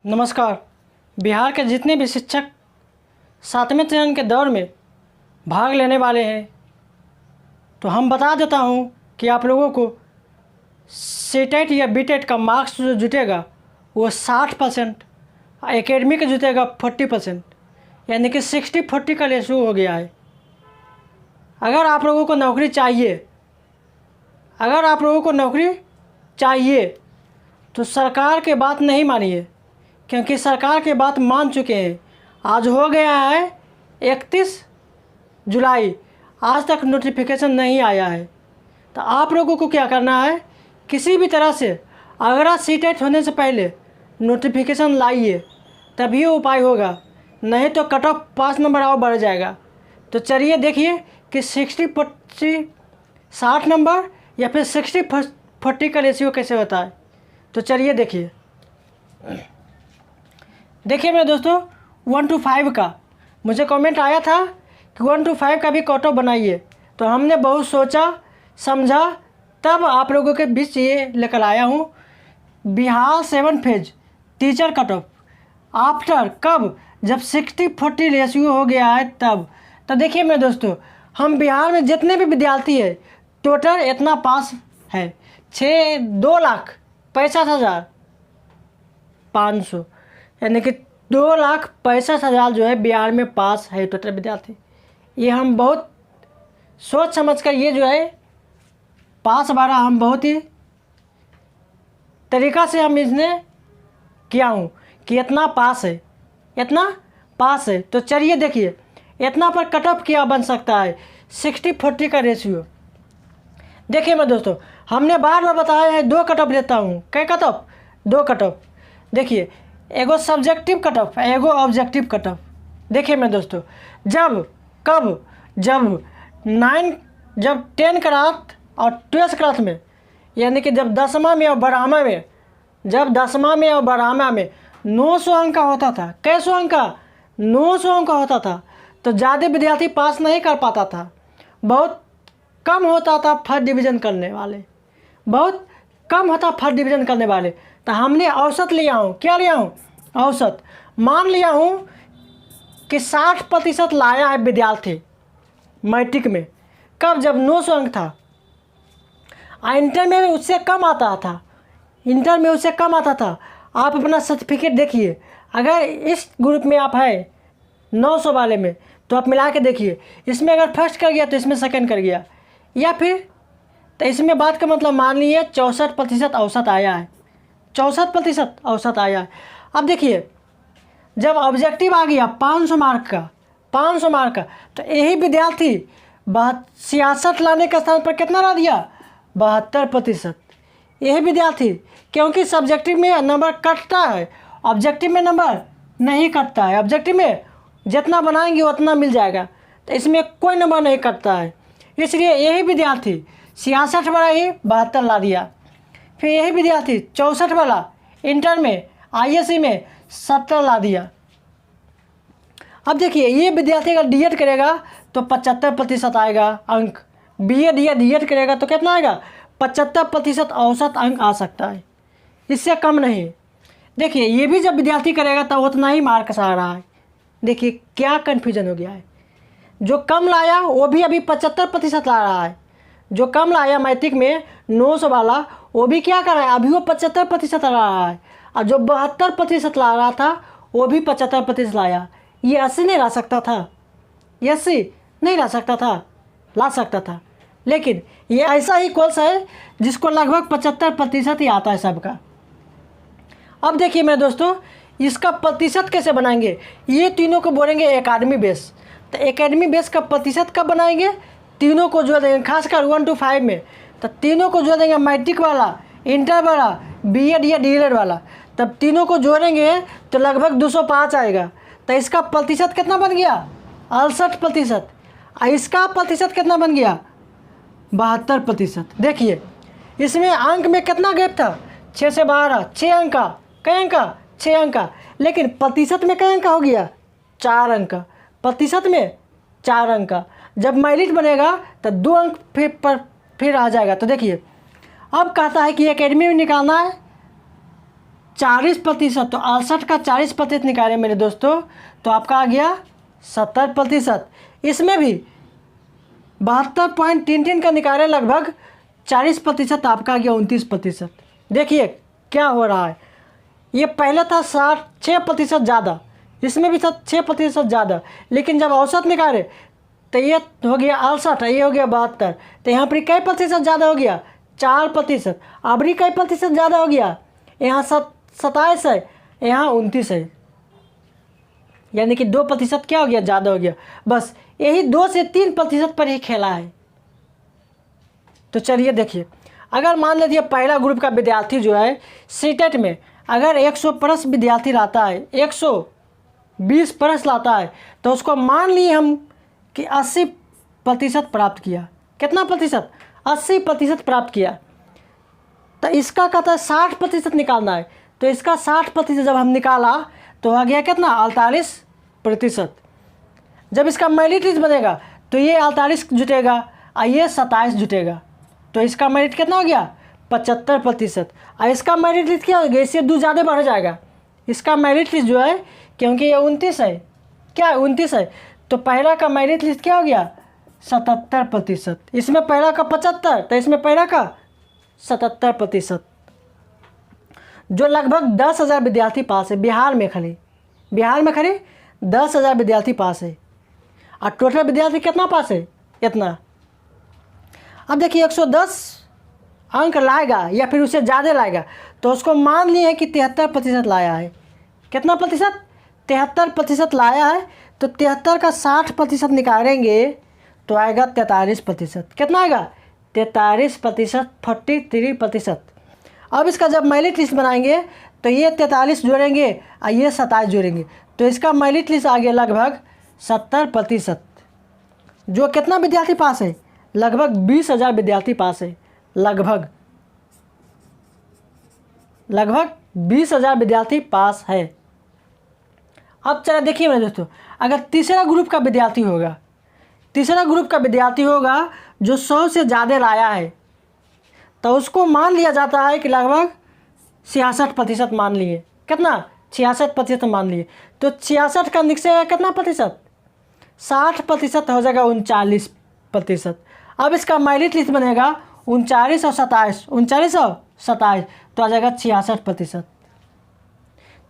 नमस्कार। बिहार के जितने भी शिक्षक 7वें चरण के दौर में भाग लेने वाले हैं, तो हम बता देता हूं कि आप लोगों को सीटेट या बीटेट का मार्क्स जो जुटेगा वो 60%, एकेडमी का जुटेगा 40%, यानी कि 60-40 का रेशो हो गया है। अगर आप लोगों को नौकरी चाहिए तो सरकार की बात नहीं मानिए, क्योंकि सरकार की बात मान चुके हैं। आज हो गया है 31 जुलाई, आज तक नोटिफिकेशन नहीं आया है। तो आप लोगों को क्या करना है, किसी भी तरह से अगर सीटेट होने से पहले नोटिफिकेशन लाइए, तभी उपाय होगा, नहीं तो कट ऑफ 5 नंबर और बढ़ जाएगा। तो चलिए देखिए कि 60 नंबर या फिर 60-40 का रेशियो कैसे होता है। तो चलिए देखिए मेरे दोस्तों, 1 to 5 का मुझे कमेंट आया था कि 1 to 5 का भी कट ऑफ बनाइए। तो हमने बहुत सोचा समझा, तब आप लोगों के बीच ये लेकर आया हूँ। Bihar 7 phase teacher cut off after कब, जब 60-40 रेशियो हो गया है तब। तो देखिए मेरे दोस्तों, हम बिहार में जितने भी विद्यार्थी है टोटल इतना पास है, 2,65,500, यानी कि 2,65,000 जो है बिहार में पास है टोटल विद्यार्थी। ये हम बहुत सोच समझ कर ये जो है पास बारा हम बहुत ही तरीक़ा से हम इसने किया हूँ कि इतना पास है। तो चलिए देखिए इतना पर कट ऑफ क्या बन सकता है, 60-40 का रेशियो। देखिए मेरे दोस्तों, हमने बार बार बताया है 2 कट ऑफ लेता हूँ। क्या कट ऑफ? 2 cut off. देखिए, एगो सब्जेक्टिव कट ऑफ, एगो ऑब्जेक्टिव कट ऑफ। देखिए मेरे दोस्तों, जब 10 क्लास और 12th क्लास में, यानी कि जब 10वां में और 12वां में 900 अंक का होता था। कैसो अंक का? 900 अंक का होता था। तो ज़्यादा विद्यार्थी पास नहीं कर पाता था, बहुत कम होता था फर्स्ट डिवीज़न करने वाले, तो हमने औसत लिया हूँ। क्या लिया हूँ? औसत। मान लिया हूँ कि 60% लाया है विद्यार्थी मैट्रिक में। कब? जब 900 अंक था। इंटर में उससे कम आता था। आप अपना सर्टिफिकेट देखिए, अगर इस ग्रुप में आप है 900 वाले में, तो आप मिला के देखिए, इसमें अगर फर्स्ट कर गया तो इसमें सेकंड कर गया, या फिर तो इसमें बात का मतलब मान लीजिए 64% औसत आया है। 64% औसत आया है। अब देखिए, जब ऑब्जेक्टिव आ गया 500 मार्क का, तो यही विद्यार्थी 66 लाने के स्थान पर कितना ला दिया? 72%। यही विद्यार्थी, क्योंकि सब्जेक्टिव में नंबर कटता है, ऑब्जेक्टिव में नंबर नहीं कटता है। ऑब्जेक्टिव में जितना बनाएंगे उतना मिल जाएगा, तो इसमें कोई नंबर नहीं कटता है। इसलिए यही विद्यार्थी 66 वाला ही 72 ला दिया। फिर यही विद्यार्थी 64 वाला इंटर में ISC में 70 ला दिया। अब देखिए, ये विद्यार्थी अगर DED करेगा तो 75% आएगा अंक। BEd या DED करेगा तो कितना आएगा? 75% औसत अंक आ सकता है, इससे कम नहीं। देखिए, ये भी जब विद्यार्थी करेगा तो उतना ही मार्क्स आ रहा है। देखिए क्या कन्फ्यूजन हो गया है। जो कम लाया वो भी अभी 75% ला रहा है। जो कम लाया मैट्रिक में 900 वाला, वो भी क्या कर रहा है? अभी वो 75% ला रहा है। और जो 72% ला रहा था वो भी 75% लाया। ये 80 नहीं ला सकता था? ये 80 नहीं ला सकता था? ला सकता था, लेकिन ये ऐसा ही कोर्स है जिसको लगभग 75% ही आता है सबका। अब देखिए मेरे दोस्तों, इसका प्रतिशत कैसे बनाएंगे? ये तीनों को बोलेंगे एकेडमी बेस। तो एकेडमी बेस का प्रतिशत कब बनाएंगे? तीनों को जोड़ देंगे, खासकर 1 to 5 में। तो तीनों को जोड़ देंगे, मैट्रिक वाला, इंटर वाला, BEd या DED वाला। तब तीनों को जोड़ेंगे तो लगभग 205 आएगा। तो इसका प्रतिशत कितना बन गया? 68%। और इसका प्रतिशत कितना बन गया? 72%। देखिए, इसमें अंक में कितना गैप था? 6 से 12, 6 अंक का। कई अंक का? 6 अंक का। लेकिन प्रतिशत में कई अंक का हो गया? 4 अंक का। प्रतिशत में 4 अंक का। जब मेरिट बनेगा तो 2 अंक फिर आ जाएगा। तो देखिए, अब कहता है कि एकेडमी में निकालना है 40%, तो 68 का 40% निकालें मेरे दोस्तों तो आपका आ गया 70%। इसमें भी 72.33 का निकाले लगभग 40%, आपका आ गया 29%। देखिए क्या हो रहा है, ये पहले था 6% ज़्यादा, इसमें भी था 6% ज़्यादा, लेकिन जब औसत निकाले तो ये हो गया 68, ये हो गया 72, तो यहाँ पर कई प्रतिशत ज़्यादा हो गया 4%। अबरी कई प्रतिशत ज़्यादा हो गया, यहाँ 27 है, यहाँ 29 है, यानी कि 2% क्या हो गया, ज़्यादा हो गया। बस यही 2 से 3% पर ही खेला है। तो चलिए देखिए, अगर मान लीजिए पहला ग्रुप का विद्यार्थी जो है सीटेट में अगर 100 प्लस विद्यार्थी लाता है, 120 प्लस लाता है, तो उसको मान लिए हम कि 80% प्राप्त किया। कितना प्रतिशत? 80% प्राप्त किया। तो इसका कहता है 60% निकालना है, तो इसका 60% जब हम निकाला तो आ गया कितना, 48%। जब इसका मेरिट लिस्ट बनेगा तो ये 48 जुटेगा और ये 27 जुटेगा, तो इसका मेरिट कितना हो गया, 75%। और इसका मेरिट लिस्ट क्या हो गया, इससे 2 ज़्यादा बढ़ जाएगा। इसका मेरिट लिस्ट जो है, क्योंकि ये 29 है, क्या 29 है, तो पहला का मेरिट लिस्ट क्या हो गया, 77%। इसमें पहला का 75, तो इसमें पहला का 77%, जो लगभग 10,000 विद्यार्थी पास है बिहार में खाली 10,000 विद्यार्थी पास है। और टोटल विद्यार्थी कितना पास है, इतना। अब देखिए 110 अंक लाएगा या फिर उससे ज़्यादा लाएगा, तो उसको मान लिए कि 73% लाया है। कितना प्रतिशत, 73% लाया है, तो 73 का 60% निकालेंगे तो आएगा 43%। कितना आएगा, 43%, 43%। अब इसका जब मेरिट लिस्ट बनाएंगे तो ये 43 जोड़ेंगे और ये 27 जोड़ेंगे, तो इसका मेरिट लिस्ट आ गया लगभग 70%। जो कितना विद्यार्थी पास है, लगभग 20,000 विद्यार्थी पास है, लगभग 20,000 विद्यार्थी पास है। अब चला देखिए मेरे दोस्तों, अगर तीसरा ग्रुप का विद्यार्थी होगा जो 100 से ज़्यादा लाया है, तो उसको मान लिया जाता है कि लगभग 66% मान लिए। कितना, 66% मान लिए, तो 66 का निकसेगा कितना प्रतिशत, 60% हो जाएगा 39%। अब इसका मेरिट लिस्ट बनेगा 39 और 27, तो आ जाएगा 66%।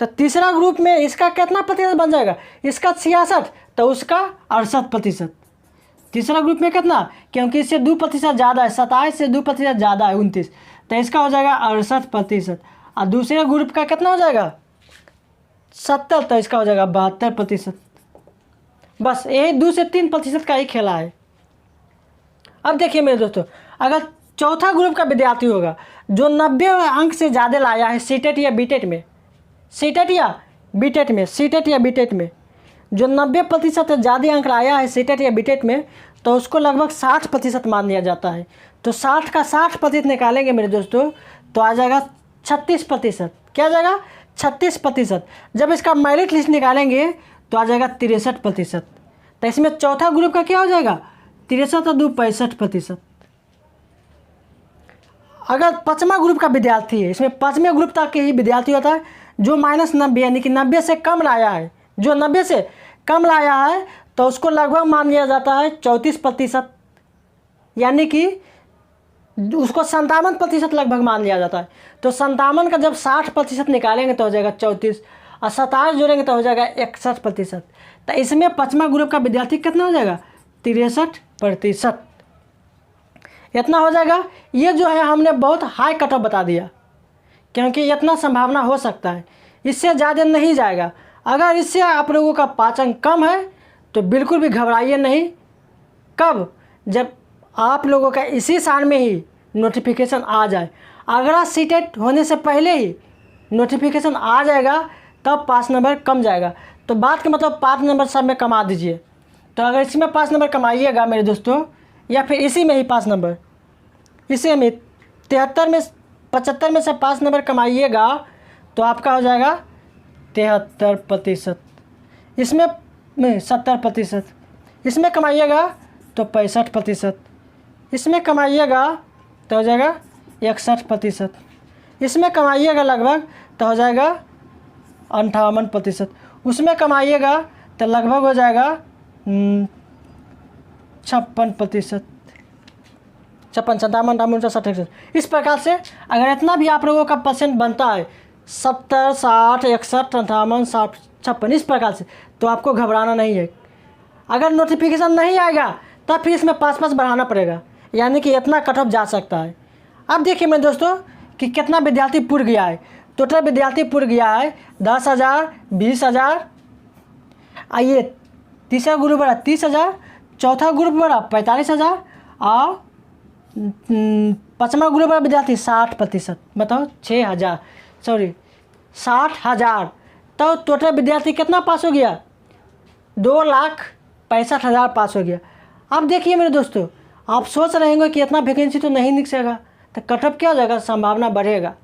तो तीसरा ग्रुप में इसका कितना प्रतिशत बन जाएगा, इसका 66, तो उसका 68%। तीसरा ग्रुप में कितना, क्योंकि इससे 2% ज़्यादा है, 27 से 2% ज़्यादा है 29, तो इसका हो जाएगा 68%। और दूसरे ग्रुप का कितना हो जाएगा, 70, तो इसका हो जाएगा 72%। बस यही 2 से 3% का ही खेला है। अब देखिए मेरे दोस्तों, अगर चौथा ग्रुप का विद्यार्थी होगा जो 90 अंक से ज़्यादा लाया है सीटेट या बीटेट में, सीटेट या बीटेट में जो 90% से ज़्यादा अंक लाया है सीटेट या बीटेट में, तो उसको लगभग 60% मान लिया जाता है। तो 60 का 60% निकालेंगे मेरे दोस्तों तो आ जाएगा 36%। क्या आ जाएगा, 36%। जब इसका मेरिट लिस्ट निकालेंगे तो आ जाएगा 63%। तो इसमें चौथा ग्रुप का क्या हो जाएगा, 63 और 2 65%। अगर पाँचवा ग्रुप का विद्यार्थी है, इसमें पाँचवें ग्रुप तक के ही विद्यार्थी होता है जो -90 यानी कि 90 से कम लाया है, जो 90 से कम लाया है, तो उसको लगभग मान लिया जाता है 34%, यानी कि उसको 57% लगभग मान लिया जाता है। तो 57 का जब 60% निकालेंगे तो हो जाएगा 34, और 27 जोड़ेंगे तो हो जाएगा 61%। तो इसमें पाँचवा ग्रुप का विद्यार्थी कितना हो जाएगा, 63%। इतना हो जाएगा। ये जो है हमने बहुत हाई कट ऑफ बता दिया, क्योंकि इतना संभावना हो सकता है, इससे ज़्यादा नहीं जाएगा। अगर इससे आप लोगों का 5 अंक कम है तो बिल्कुल भी घबराइए नहीं। कब, जब आप लोगों का इसी साल में ही नोटिफिकेशन आ जाए। अगर सीटेट होने से पहले ही नोटिफिकेशन आ जाएगा तब 5 नंबर कम जाएगा। तो बात का मतलब 5 नंबर सब में कमा दीजिए। तो अगर इसमें 5 नंबर कमाइएगा मेरे दोस्तों, या फिर इसी में ही 5 नंबर, इसी में 73 में 75 में से 5 नंबर कमाइएगा तो आपका हो जाएगा 73%। इसमें 70%, इसमें कमाइएगा तो 65%, इसमें कमाइएगा तो हो जाएगा 61%, इसमें कमाइएगा लगभग तो हो जाएगा 58%। उसमें कमाइएगा तो लगभग हो जाएगा 56%, 56, 57, 58, 60। इस प्रकार से अगर इतना भी आप लोगों का परसेंट बनता है 70, 60, 61, 58, 60, 56 इस प्रकार से, तो आपको घबराना नहीं है। अगर नोटिफिकेशन नहीं आएगा तब फिर इसमें 5 बढ़ाना पड़ेगा, यानी कि इतना कट ऑफ जा सकता है। अब देखिए मेरे दोस्तों कि कितना विद्यार्थी पूर्ण गया है। टोटल विद्यार्थी पूर्ण गया है 10,000, 20,000, आइए तीसरा ग्रुप बढ़ा 30,000, चौथा ग्रुप बढ़ा 45,000 और पाँचवा ग्रुप बढ़ा विद्यार्थी 60%, बताओ 6,000, सॉरी 60,000। तो टोटल विद्यार्थी कितना पास हो गया? 2,65,000 पास हो गया। अब देखिए मेरे दोस्तों, आप सोच रहे होंगे कि इतना वैकेंसी तो नहीं निकलेगा, तो कट ऑफ क्या हो जाएगा, संभावना बढ़ेगा।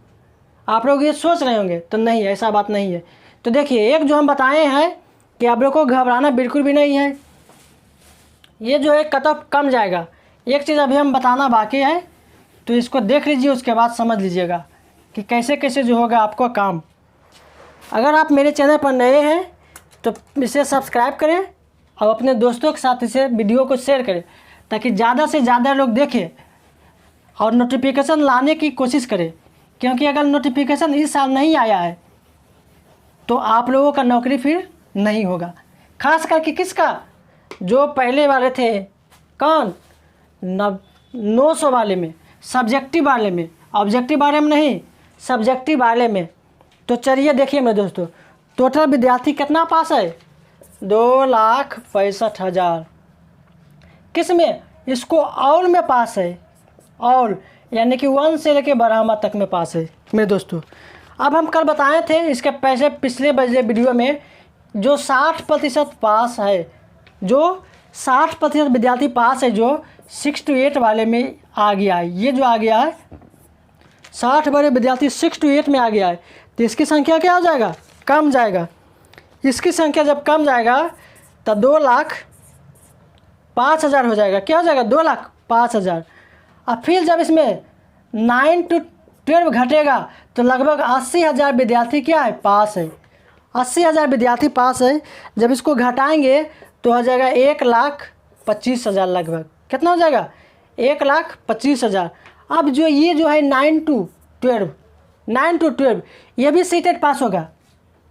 आप लोग ये सोच रहे होंगे, तो नहीं, ऐसा बात नहीं है। तो देखिए एक जो हम बताए हैं कि आप लोग को घबराना बिल्कुल भी नहीं है, ये जो है कट ऑफ कम जाएगा। एक चीज़ अभी हम बताना बाकी है, तो इसको देख लीजिए, उसके बाद समझ लीजिएगा कि कैसे कैसे जो होगा आपको काम। अगर आप मेरे चैनल पर नए हैं तो इसे सब्सक्राइब करें और अपने दोस्तों के साथ इसे वीडियो को शेयर करें, ताकि ज़्यादा से ज़्यादा लोग देखें और नोटिफिकेशन लाने की कोशिश करें। क्योंकि अगर नोटिफिकेशन इस साल नहीं आया है तो आप लोगों का नौकरी फिर नहीं होगा। खास करके किसका? जो पहले वाले थे, कौन? 900 वाले में, सब्जेक्टिव वाले में, ऑब्जेक्टिव वाले में नहीं, सब्जेक्टिव वाले में। तो चलिए देखिए मेरे दोस्तों, टोटल विद्यार्थी कितना पास है? 2,65,000। किस में? इसको ऑल में पास है, ऑल यानी कि 1 से लेके 12वां तक में पास है मेरे दोस्तों। अब हम कल बताए थे इसके पैसे पिछले वीडियो में, जो 60% पास है, जो 60% विद्यार्थी पास है, जो 6 to 8 वाले में आ गया है। ये जो आ गया है 60 वाले विद्यार्थी 6 to 8 में आ गया है, तो इसकी संख्या क्या हो जाएगा? कम जाएगा। इसकी संख्या जब कम जाएगा तो 2,05,000 हो जाएगा। क्या हो जाएगा? 2,05,000। और फिर जब इसमें 9 to 12 घटेगा तो लगभग 80,000 विद्यार्थी क्या है? पास है। 80,000 विद्यार्थी पास है। जब इसको घटाएंगे तो हो जाएगा 1,25,000 लगभग। कितना हो जाएगा? 1,25,000। अब जो ये जो है 9 to 12 ये भी सीटेट पास होगा,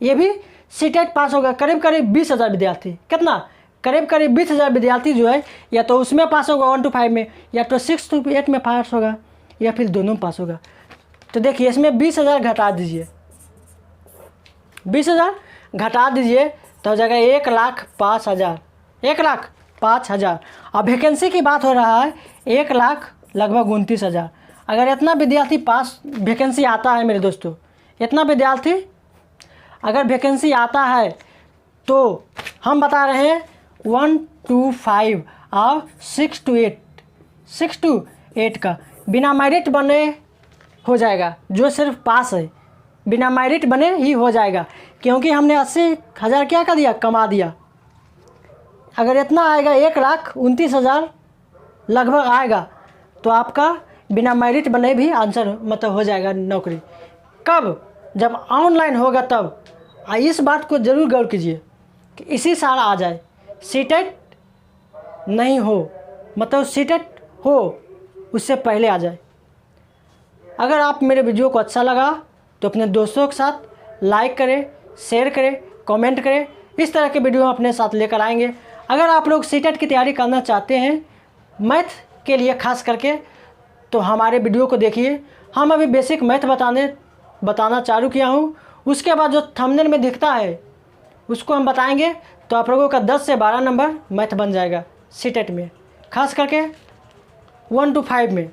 ये भी सीटेट पास होगा। करीब करीब 20,000 विद्यार्थी, कितना? करीब करीब 20,000 विद्यार्थी जो है या तो उसमें पास होगा 1 to 5 में, या तो 6 to 8 में पास होगा, या फिर दोनों पास होगा। तो देखिए इसमें 20,000 घटा दीजिए, 20,000 घटा दीजिए तो हो जाएगा 1,05,000, 1,05,000। अब वैकेंसी की बात हो रहा है 1,00,000 लगभग 29,000। अगर इतना विद्यार्थी पास वैकेंसी आता है मेरे दोस्तों, इतना विद्यार्थी अगर वैकेंसी आता है तो हम बता रहे हैं 1 to 5 और 6 to 8 का बिना मेरिट बने हो जाएगा। जो सिर्फ पास है बिना मेरिट बने ही हो जाएगा, क्योंकि हमने 80,000 क्या कर दिया? कमा दिया। अगर इतना आएगा 1,29,000 लगभग आएगा तो आपका बिना मेरिट बने भी आंसर मतलब हो जाएगा नौकरी। कब? जब ऑनलाइन होगा तब। इस बात को ज़रूर गौर कीजिए कि इसी साल आ जाए, सीटेट नहीं हो, मतलब सीटेट हो उससे पहले आ जाए। अगर आप मेरे वीडियो को अच्छा लगा तो अपने दोस्तों के साथ लाइक करें, शेयर करें, कमेंट करें। इस तरह के वीडियो हम अपने साथ लेकर आएंगे। अगर आप लोग सीटेट की तैयारी करना चाहते हैं मैथ के लिए खास करके, तो हमारे वीडियो को देखिए। हम अभी बेसिक मैथ बताना चालू किया हूँ। उसके बाद जो थंबनेल में दिखता है उसको हम बताएंगे, तो आप लोगों का 10 से 12 नंबर मैथ बन जाएगा सीटेट में, खास करके 1 to 5 में।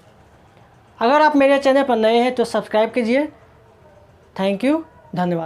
अगर आप मेरे चैनल पर नए हैं तो सब्सक्राइब कीजिए। थैंक यू, धन्यवाद।